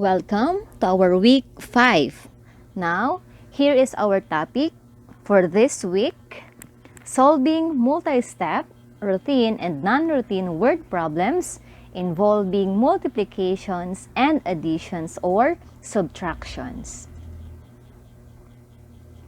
Welcome to our week 5. Now, here is our topic for this week: solving multi-step, routine and non-routine word problems involving multiplications and additions or subtractions.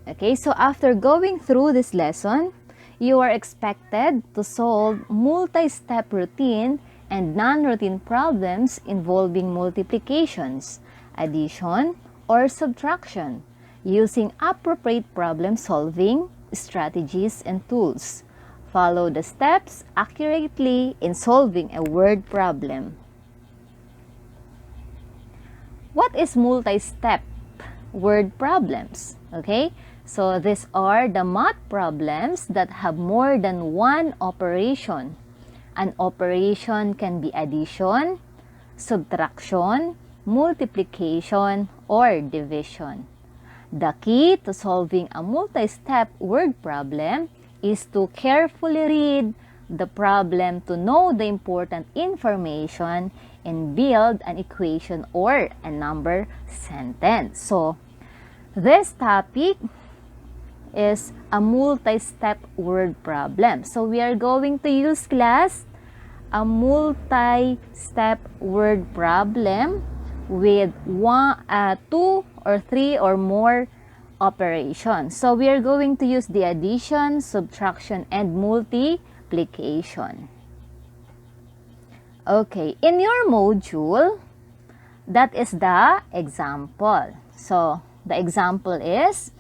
Okay, so after going through this lesson, you are expected to solve multi-step routine and non-routine problems involving multiplications, addition, or subtraction using appropriate problem-solving strategies and tools. Follow the steps accurately in solving a word problem. What is multi-step word problems? Okay, so these are the math problems that have more than one operation. An operation can be addition, subtraction, multiplication, or division. The key to solving a multi-step word problem is to carefully read the problem to know the important information and build an equation or a number sentence. So, this topic is a multi-step word problem. So, we are going to use, class, a multi-step word problem with 2 or 3 or more operations. So, we are going to use the addition, subtraction, and multiplication. Okay, in your module, that is the example. So, the example is,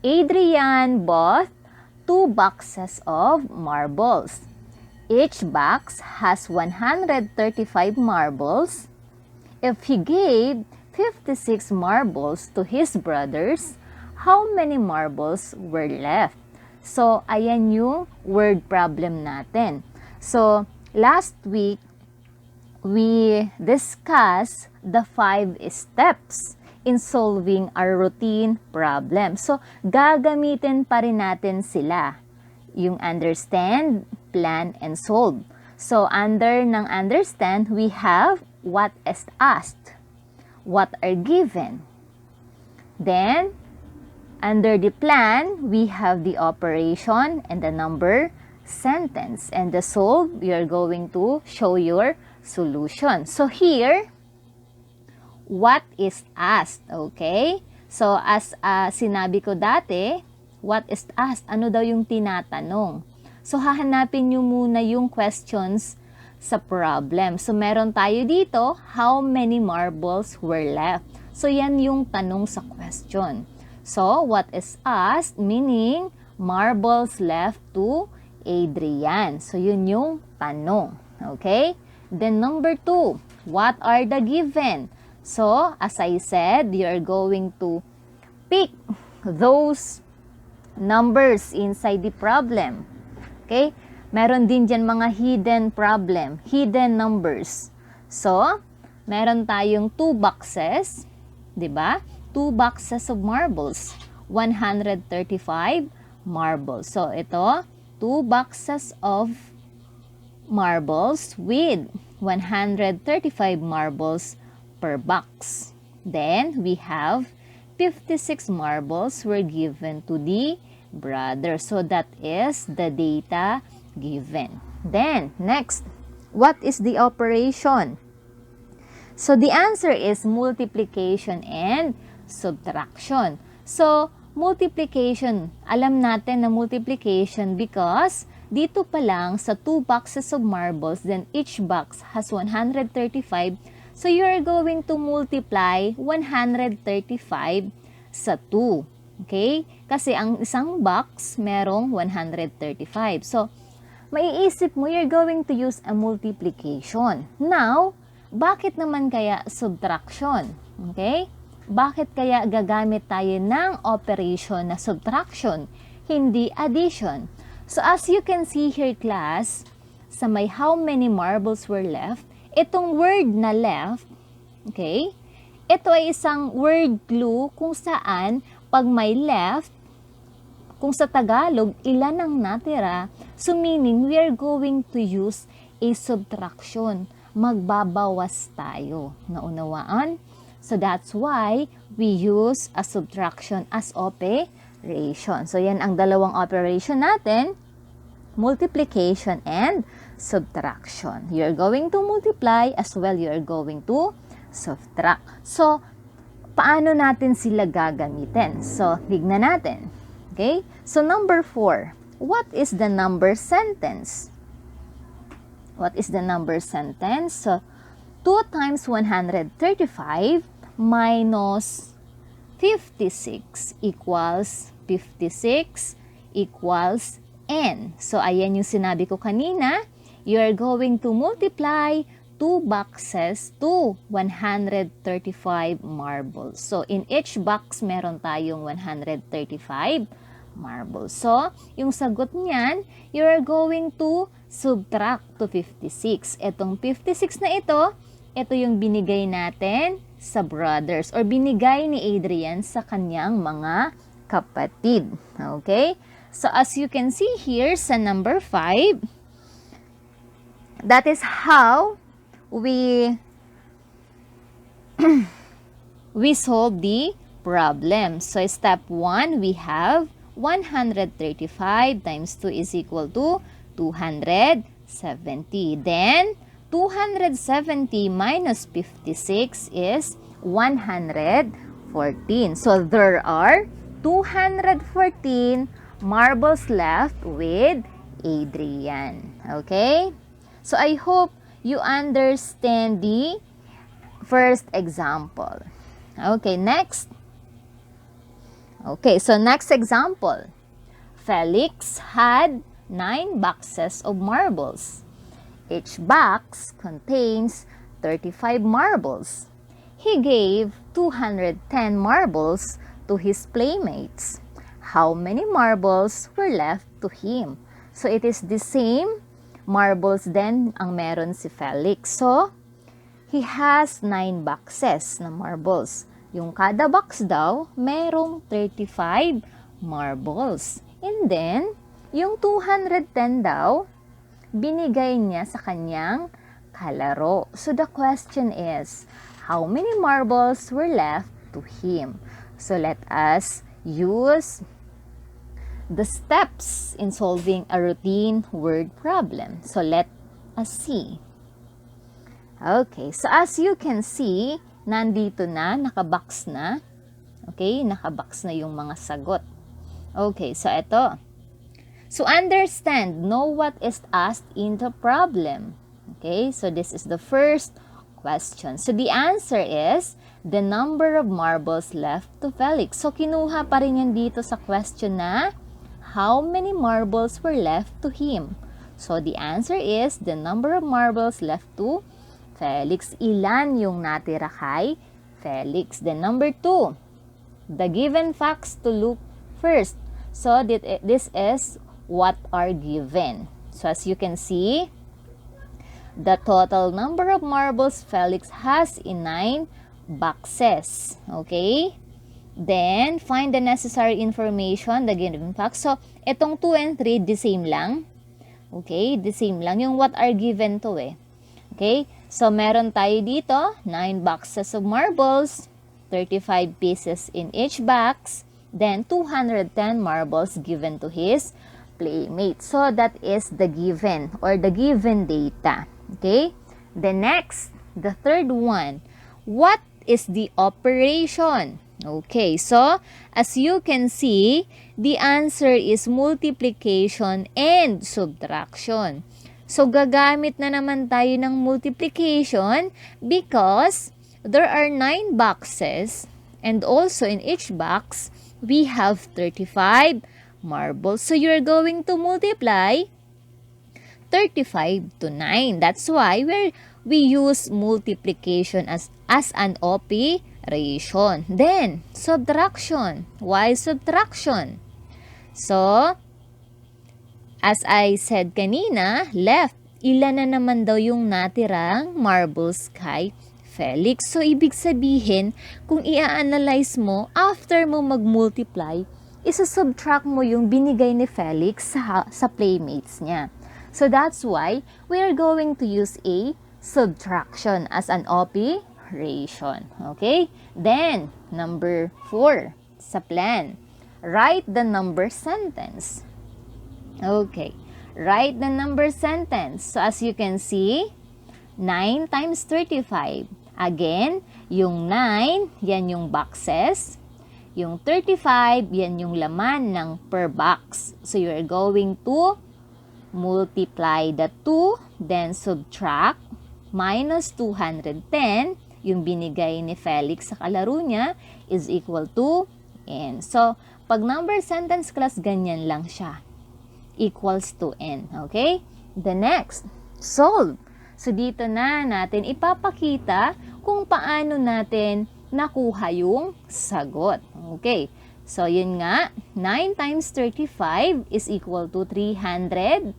Adrian bought 2 boxes of marbles. Each box has 135 marbles. If he gave 56 marbles to his brothers, how many marbles were left? So, ayan yung word problem natin. So, last week, we discussed the 5 steps in solving our routine problem. So, gagamitin pa rin natin sila. Yung understand, plan, and solve. So, under ng understand, we have what is asked, what are given. Then, under the plan, we have the operation and the number sentence. And the solve, we are going to show your solution. So, here, what is asked, okay? So, as sinabi ko dati, what is asked? Ano daw yung tinatanong? So, hahanapin nyo muna yung questions sa problem. So, meron tayo dito, how many marbles were left? So, yan yung tanong sa question. So, what is asked? Meaning, marbles left to Adrian. So, yun yung tanong. Okay? Then, number 2, what are the given? So, as I said, you are going to pick those numbers inside the problem. Okay? Meron din dyan mga hidden problem, hidden numbers. So, meron tayong 2 boxes, di ba? 2 boxes of marbles, 135 marbles. So, ito, 2 boxes of marbles with 135 marbles per box. Then, we have 56 marbles were given to the brother. So, that is the data given. Then, next, what is the operation? So, the answer is multiplication and subtraction. So, multiplication, alam natin na multiplication because dito pa lang sa 2 boxes of marbles, then each box has 135. So, you are going to multiply 135 sa 2. Okay? Kasi ang isang box, merong 135. So, maiisip mo, you're going to use a multiplication. Now, bakit naman kaya subtraction? Okay? Bakit kaya gagamit tayo ng operation na subtraction, hindi addition? So, as you can see here, class, sa may how many marbles were left, itong word na left, okay, ito ay isang word clue kung saan pag may left, kung sa Tagalog, ilan ang natira, so meaning we are going to use a subtraction. Magbabawas tayo. Naunawaan? So that's why we use a subtraction as operation. So yan ang dalawang operation natin, multiplication and subtraction. You're going to multiply as well you're going to subtract. So, paano natin sila gagamitin? So, tignan natin. Okay? So, number 4. What is the number sentence? What is the number sentence? So, 2 times 135 minus 56 equals 56 equals n. So, ayan yung sinabi ko kanina. You are going to multiply 2 boxes to 135 marbles. So, in each box, meron tayong 135 marbles. So, yung sagot niyan, you are going to subtract to 56. Etong 56 na ito yung binigay natin sa brothers or binigay ni Adrian sa kanyang mga kapatid. Okay? So, as you can see here sa number 5, that is how we solve the problem. So, step 1, we have 135 times 2 is equal to 270. Then, 270 minus 56 is 114. So, there are 214 marbles left with Adrian. Okay? So, I hope you understand the first example. Okay, next. Okay, so next example. Felix had 9 boxes of marbles. Each box contains 35 marbles. He gave 210 marbles to his playmates. How many marbles were left to him? So, it is the same marbles din ang meron si Felix. So, he has 9 boxes na marbles. Yung kada box daw, merong 35 marbles. And then, yung 210 daw, binigay niya sa kanyang kalaro. So, the question is, how many marbles were left to him? So, let us use the steps in solving a routine word problem. So, let us see. Okay, so as you can see, nandito na, nakabox na. Okay, nakabox na yung mga sagot. Okay, so ito. So, understand, know what is asked in the problem. Okay, so this is the first question. So, the answer is the number of marbles left to Felix. So, kinuha pa rin yan dito sa question na how many marbles were left to him. So, the answer is the number of marbles left to Felix. Ilan yung natira kay Felix? Then, number 2, the given facts to look first. So, this is what are given. So, as you can see, the total number of marbles Felix has in 9 boxes. Okay? Then, find the necessary information, the given facts. So, itong 2 and 3, the same lang. Okay? The same lang. Yung what are given to eh. Okay? So, meron tayo dito, 9 boxes of marbles, 35 pieces in each box, then 210 marbles given to his playmate. So, that is the given or the given data. Okay? The next, the third one, what is the operation? Okay, so, as you can see, the answer is multiplication and subtraction. So, gagamit na naman tayo ng multiplication because there are 9 boxes and also in each box, we have 35 marbles. So, you're going to multiply 35 to 9. That's why we use multiplication as an operation. Then, subtraction. Why subtraction? So, as I said kanina, left. Ilan na naman daw yung natirang marbles kay Felix. So, ibig sabihin, kung i-analyze mo, after mo mag-multiply, isa-subtract mo yung binigay ni Felix sa playmates niya. So, that's why we are going to use a subtraction as an operation. operation. Okay? Then, number 4 sa plan. Write the number sentence. Okay. Write the number sentence. So, as you can see, 9 times 35. Again, yung 9, yan yung boxes. Yung 35, yan yung laman ng per box. So, you're going to multiply the 2, then subtract, minus 210, yung binigay ni Felix sa kalaro niya, is equal to n. So, pag number sentence class, ganyan lang siya. Equals to n. Okay? The next, solve. So, dito na natin ipapakita kung paano natin nakuha yung sagot. Okay. So, yun nga, 9 times 35 is equal to 315.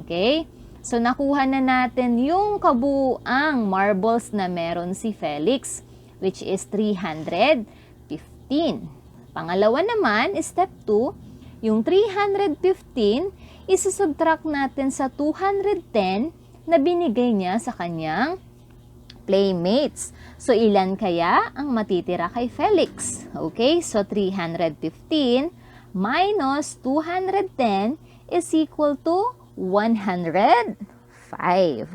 Okay? So, nakuha na natin yung kabuuang marbles na meron si Felix, which is 315. Pangalawa naman, step 2, yung 315, isusubtract natin sa 210 na binigay niya sa kanyang playmates. So, ilan kaya ang matitira kay Felix? Okay, so 315 minus 210 is equal to 105.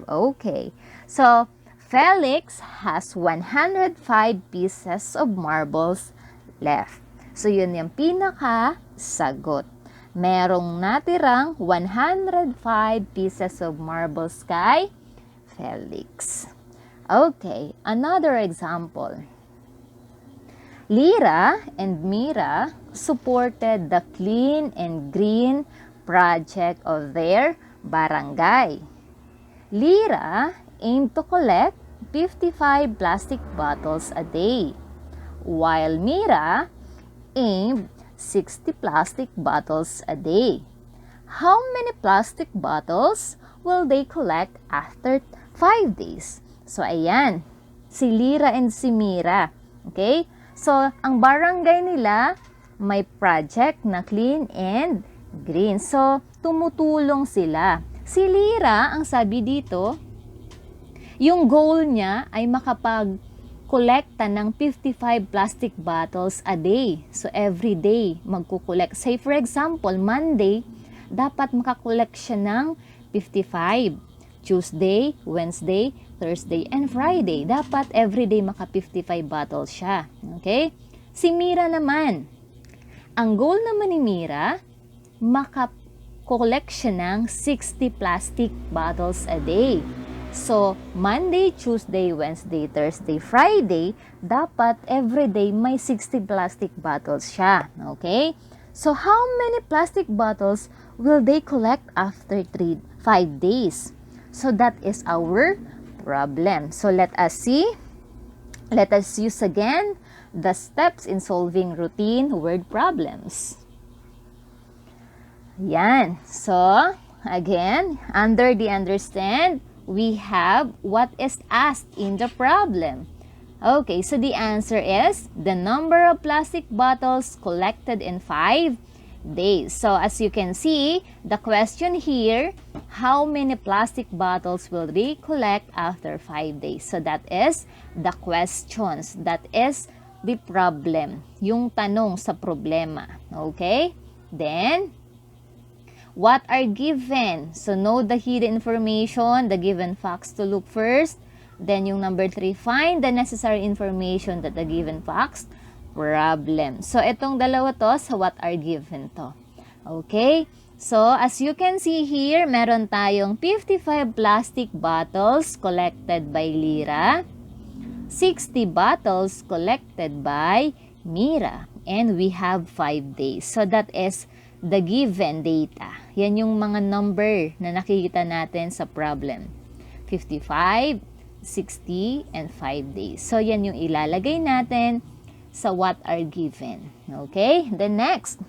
Okay, so Felix has 105 pieces of marbles left. So, yun yung pinaka-sagot. Merong natirang 105 pieces of marbles kay Felix. Okay, another example. Lyra and Mira supported the clean and green project of their barangay. Lyra aimed to collect 55 plastic bottles a day, while Mira aimed 60 plastic bottles a day. How many plastic bottles will they collect after 5 days? So, ayan, si Lyra and si Mira. Okay? So, ang barangay nila may project na clean and green. So, tumutulong sila. Si Lyra, ang sabi dito, yung goal niya ay makapag-kolekta ng 55 plastic bottles a day. So, every day, magkukolekt. Say, for example, Monday, dapat makakolekt siya ng 55. Tuesday, Wednesday, Thursday, and Friday. Dapat everyday maka-55 bottles siya. Okay? Si Mira naman, ang goal naman ni Mira, maka-collect siya ng 60 plastic bottles a day. So, Monday, Tuesday, Wednesday, Thursday, Friday, dapat everyday may 60 plastic bottles siya. Okay? So, how many plastic bottles will they collect after 5 days? So, that is our problem. So, let us see. Let us use again the steps in solving routine word problems. Yan. So, again, under the understand, we have what is asked in the problem. Okay, so the answer is the number of plastic bottles collected in 5 days. So, as you can see, the question here, how many plastic bottles will they collect after 5 days? So, that is the questions. That is the problem. Yung tanong sa problema. Okay? Then, what are given? So, know the hidden information, the given facts to look first. Then, yung number 3, find the necessary information that the given facts problem. So, itong dalawa to sa what are given to. Okay? So, as you can see here, meron tayong 55 plastic bottles collected by Lyra, 60 bottles collected by Mira, and we have 5 days. So, that is the given data. Yan yung mga number na nakikita natin sa problem. 55, 60, and 5 days. So, yan yung ilalagay natin sa what are given. Okay? The next,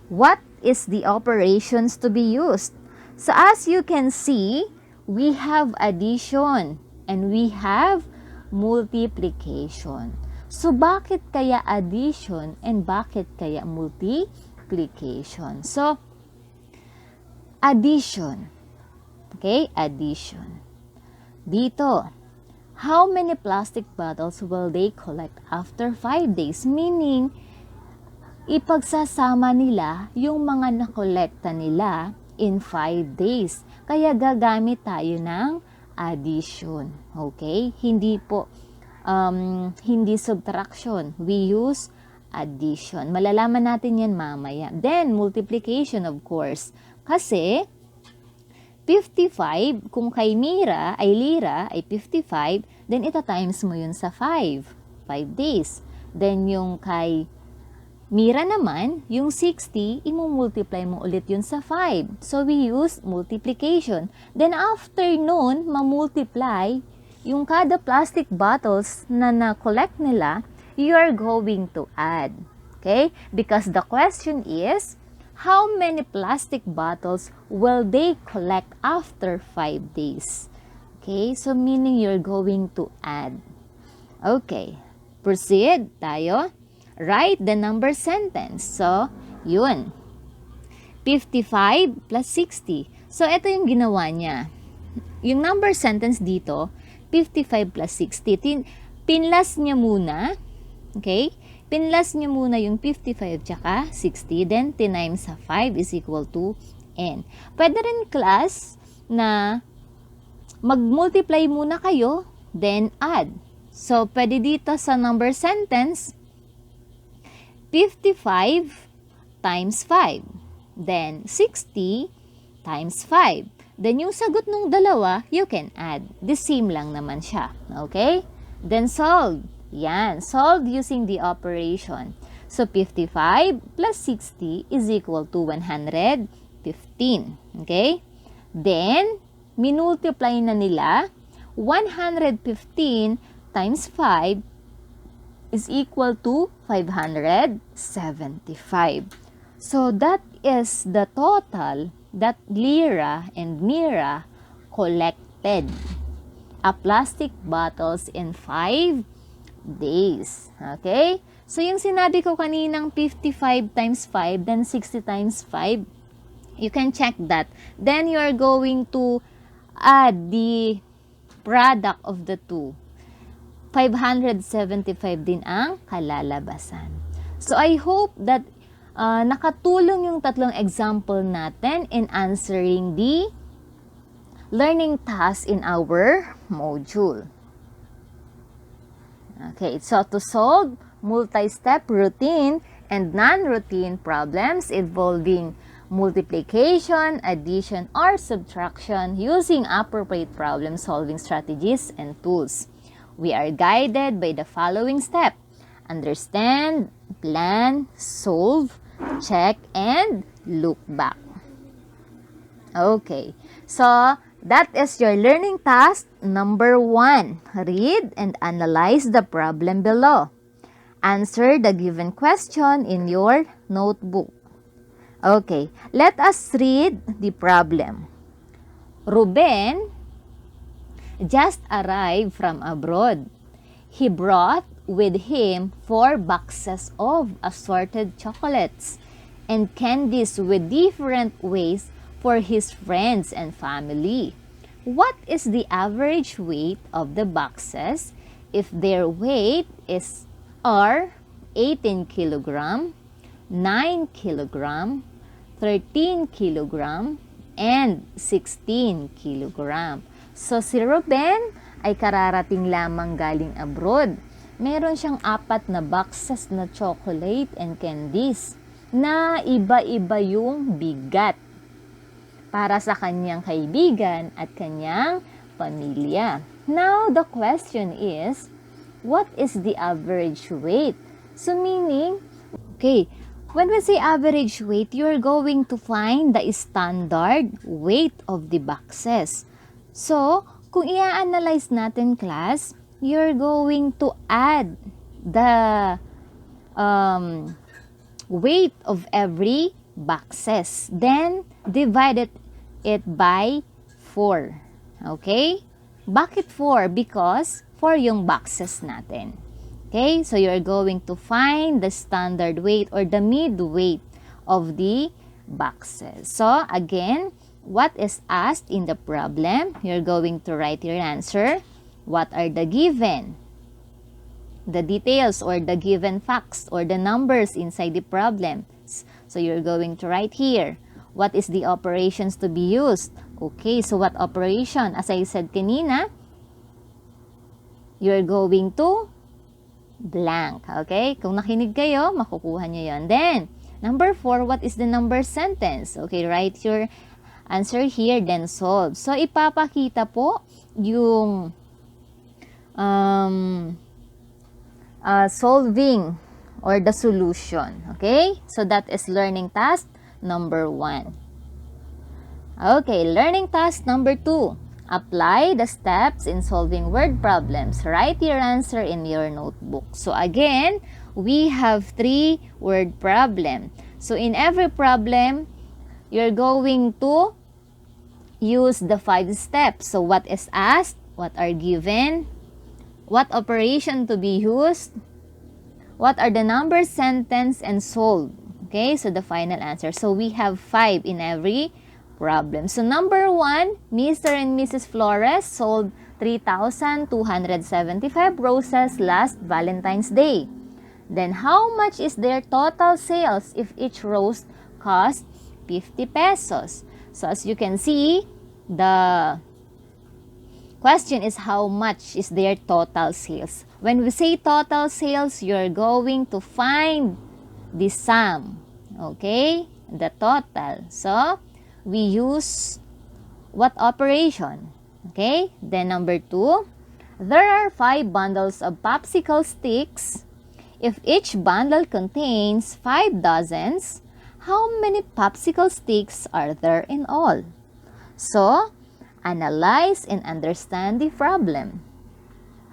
what is the operations to be used? So, as you can see, we have addition and we have multiplication. So, bakit kaya addition and bakit kaya multiplication? So, addition. Okay? Addition. Dito, how many plastic bottles will they collect after 5 days? Meaning, ipagsasama nila yung mga nakolekta nila in 5 days. Kaya gagamit tayo ng addition. Okay? Hindi po, hindi subtraction. We use addition. Malalaman natin yan mamaya. Then, multiplication of course. Kasi, 55, kung kay Lira ay 55, then ita-times mo yun sa 5 days. Then yung kay Mira naman, yung 60, imumultiply mo ulit yun sa 5. So we use multiplication. Then after nun, mamultiply yung kada plastic bottles na na-collect nila, you are going to add. Okay? Because the question is, how many plastic bottles will they collect after 5 days? Okay, so meaning you're going to add. Okay, proceed tayo. Write the number sentence. So, yun. 55 plus 60. So, ito yung ginawa niya. Yung number sentence dito, 55 plus 60. Pinlas niya muna. Okay? Pinlas niyo muna yung 55 tsaka 60, then times sa 5 is equal to n. Pwede rin class na mag-multiply muna kayo, then add. So, pwede dito sa number sentence, 55 times 5, then 60 times 5. Then yung sagot nung dalawa, you can add. The same lang naman siya. Okay? Then solve. Yan, solve using the operation. So, 55 plus 60 is equal to 115. Okay? Then, minultiply na nila. 115 times 5 is equal to 575. So, that is the total that Lira and Mira collected. A plastic bottles in 5 days. Okay? So, yung sinabi ko kaninang 55 times 5, then 60 times 5, you can check that. Then, you are going to add the product of the two. 575 din ang kalalabasan. So, I hope that nakatulong yung tatlong example natin in answering the learning task in our module. Okay, so to solve multi-step routine and non-routine problems involving multiplication, addition, or subtraction using appropriate problem-solving strategies and tools, we are guided by the following step: understand, plan, solve, check, and look back. Okay, so that is your learning task number 1. Read and analyze the problem below. Answer the given question in your notebook. Okay, let us read the problem. Ruben just arrived from abroad. He brought with him 4 boxes of assorted chocolates and candies with different weights for his friends and family. What is the average weight of the boxes if their weight are 18 kilogram, 9 kilogram, 13 kilogram, and 16 kilogram? So, si Ruben ay kararating lamang galing abroad. Meron siyang 4 na boxes na chocolate and candies na iba-iba yung bigat para sa kanyang kaibigan at kanyang pamilya. Now, the question is, what is the average weight? So, meaning, okay, when we say average weight, you're going to find the standard weight of the boxes. So, kung i-analyze natin, class, you're going to add the weight of every boxes. Then, divide it by 4. Okay? Bakit 4? Because 4 yung boxes natin. Okay? So, you're going to find the standard weight or the mid-weight of the boxes. So, again, what is asked in the problem? You're going to write your answer. what are the given, the details or the given facts or the numbers inside the problem. So you're going to write here, what is the operations to be used? Okay, so what operation? As I said kanina, you're going to blank. Okay, kung nakinig kayo, makukuha nyo yun. Then, number 4, what is the number sentence? Okay, write your answer here, then solve. So, ipapakita po yung solving or the solution. Okay? So, that is learning task number 1. Okay, learning task number 2. Apply the steps in solving word problems. Write your answer in your notebook. So, again, we have 3 word problem. So, in every problem, you're going to use the 5 steps. So, what is asked? What are given? What operation to be used? What are the numbers, sentence, and solve? Okay, so the final answer. So we have 5 in every problem. So number 1, Mr. and Mrs. Flores sold 3,275 roses last Valentine's Day. Then how much is their total sales if each rose cost 50 pesos? So as you can see, the question is how much is their total sales. When we say total sales, you're going to find the sum. Okay? The total. So, we use what operation? Okay? Then number 2, there are 5 bundles of popsicle sticks. If each bundle contains 5 dozens, how many popsicle sticks are there in all? So, analyze and understand the problem.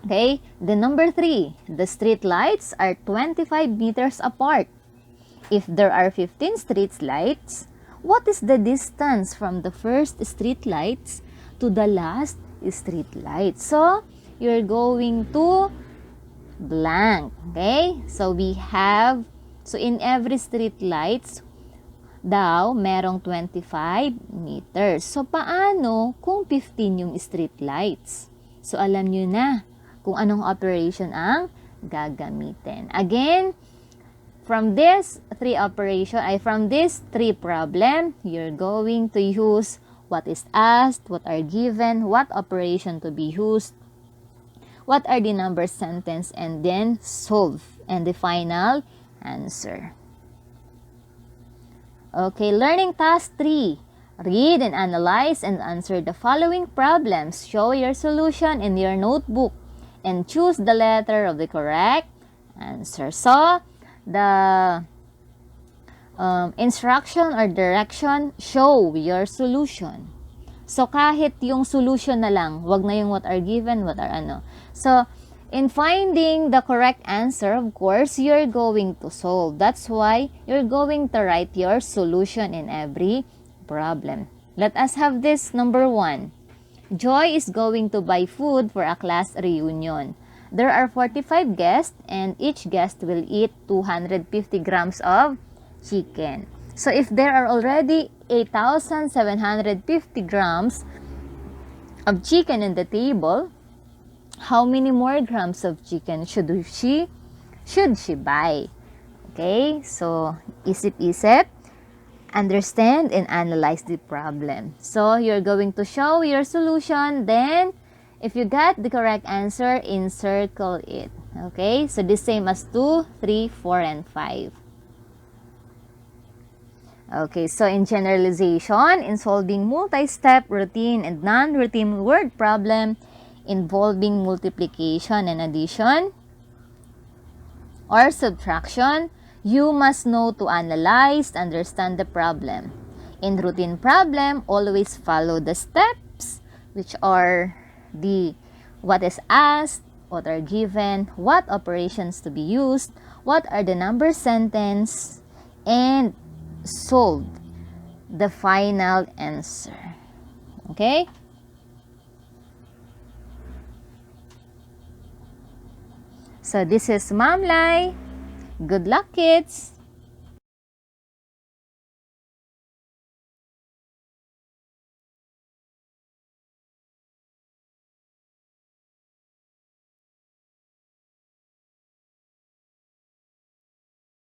Okay, then number 3, the street lights are 25 meters apart. If there are 15 street lights, what is the distance from the first street lights to the last street light? So, you're going to blank. Okay, so we have, so in every street lights, daw, merong 25 meters. So, paano kung 15 yung street lights? So, alam nyo na kung anong operation ang gagamitin. Again, from this 3 problem, you're going to use what is asked, what are given, what operation to be used, what are the number, sentence, and then solve, and the final answer. Okay, learning task 3. Read and analyze and answer the following problems. Show your solution in your notebook and choose the letter of the correct answer. So, the instruction or direction, show your solution. So, kahit yung solution na lang, wag na yung what are given, what are ano. So, in finding the correct answer, of course, you're going to solve. That's why you're going to write your solution in every problem. Let us have this number 1. Joy is going to buy food for a class reunion. There are 45 guests and each guest will eat 250 grams of chicken. So if there are already 8,750 grams of chicken in the table, how many more grams of chicken should she buy? Okay, so isip-isip, understand and analyze the problem. So you're going to show your solution, then if you got the correct answer, encircle it. Okay, so the same as 2, 3, 4, and 5. Okay, so in generalization, in solving multi-step, routine, and non-routine word problem involving multiplication and addition or subtraction, you must know to analyze, understand the problem. In routine problem, always follow the steps, which are the what is asked, what are given, what operations to be used, what are the number, sentence, and solve the final answer. Okay? So this is Ma'am Lai. Good luck, kids!